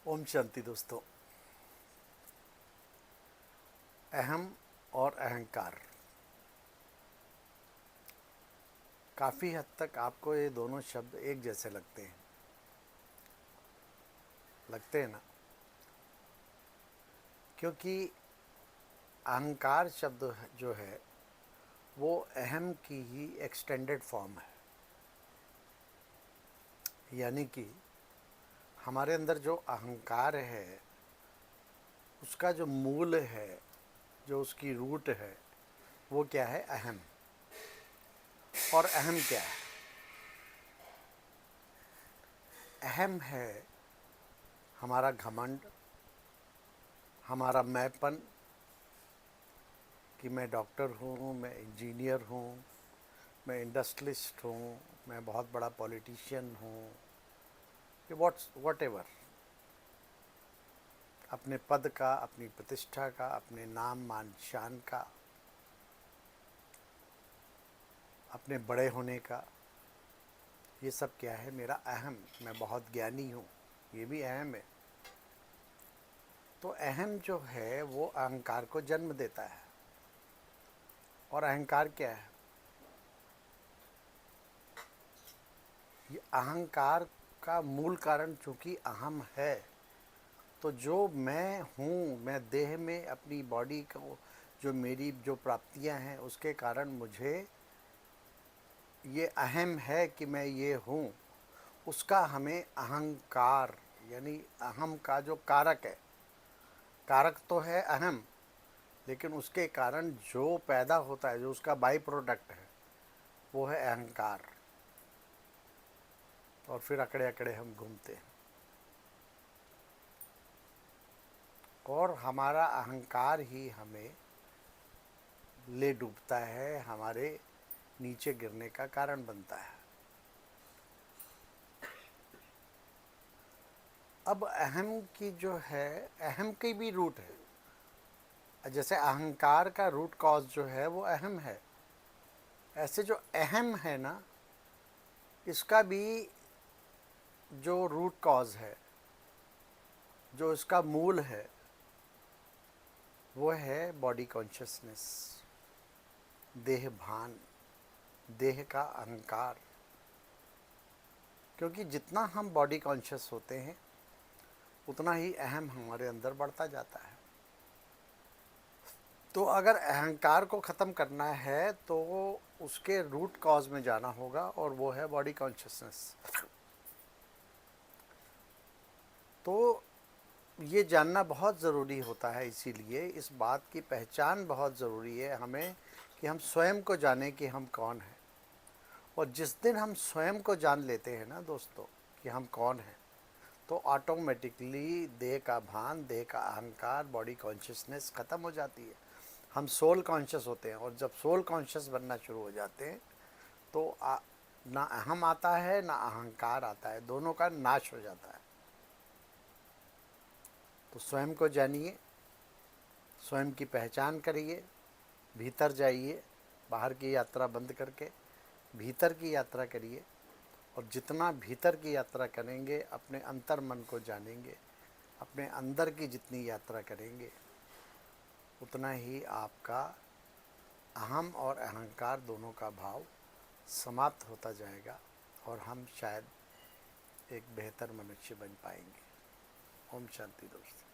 ओम शांति दोस्तों। अहम और अहंकार, काफ़ी हद तक आपको ये दोनों शब्द एक जैसे लगते हैं ना। क्योंकि अहंकार शब्द जो है वो अहम की ही एक्सटेंडेड फॉर्म है। यानी कि हमारे अंदर जो अहंकार है उसका जो मूल है, जो उसकी रूट है, वो क्या है? अहम। और अहम क्या है? अहम है हमारा घमंड, हमारा मैंपन कि मैं डॉक्टर हूँ, मैं इंजीनियर हूँ, मैं इंडस्ट्रियलिस्ट हूँ, मैं बहुत बड़ा पॉलिटिशियन हूँ, कि वॉट एवर, अपने पद का, अपनी प्रतिष्ठा का, अपने नाम मान शान का, अपने बड़े होने का, ये सब क्या है? मेरा अहम। मैं बहुत ज्ञानी हूँ, ये भी अहम है। तो अहम जो है वो अहंकार को जन्म देता है। और अहंकार क्या है? ये अहंकार का मूल कारण चूंकि अहम है, तो जो मैं हूँ, मैं देह में अपनी बॉडी को, जो मेरी जो प्राप्तियाँ हैं उसके कारण मुझे ये अहम है कि मैं ये हूँ, उसका हमें अहंकार, यानी अहम का जो कारक है, कारक तो है अहम, लेकिन उसके कारण जो पैदा होता है, जो उसका बाई प्रोडक्ट है, वो है अहंकार। और फिर अकड़े अकड़े हम घूमते हैं और हमारा अहंकार ही हमें ले डूबता है, हमारे नीचे गिरने का कारण बनता है। अब अहम की जो है, अहम की भी रूट है। जैसे अहंकार का रूट कॉज जो है वो अहम है, ऐसे जो अहम है ना, इसका भी जो रूट कॉज है, जो इसका मूल है, वो है बॉडी कॉन्शियसनेस, देह भान, देह का अहंकार। क्योंकि जितना हम बॉडी कॉन्शियस होते हैं उतना ही अहम हमारे अंदर बढ़ता जाता है। तो अगर अहंकार को ख़त्म करना है तो उसके रूट कॉज में जाना होगा, और वो है बॉडी कॉन्शियसनेस। तो ये जानना बहुत ज़रूरी होता है, इसीलिए इस बात की पहचान बहुत ज़रूरी है हमें कि हम स्वयं को जानें कि हम कौन हैं। और जिस दिन हम स्वयं को जान लेते हैं ना दोस्तों कि हम कौन हैं, तो ऑटोमेटिकली देह का भान, देह का अहंकार, बॉडी कॉन्शियसनेस ख़त्म हो जाती है। हम सोल कॉन्शियस होते हैं, और जब सोल कॉन्शियस बनना शुरू हो जाते हैं तो ना अहम आता है ना अहंकार आता है, दोनों का नाश हो जाता है। तो स्वयं को जानिए, स्वयं की पहचान करिए, भीतर जाइए, बाहर की यात्रा बंद करके भीतर की यात्रा करिए। और जितना भीतर की यात्रा करेंगे, अपने अंतर मन को जानेंगे, अपने अंदर की जितनी यात्रा करेंगे, उतना ही आपका अहम और अहंकार दोनों का भाव समाप्त होता जाएगा, और हम शायद एक बेहतर मनुष्य बन पाएंगे। ओम शांति दोस्तों।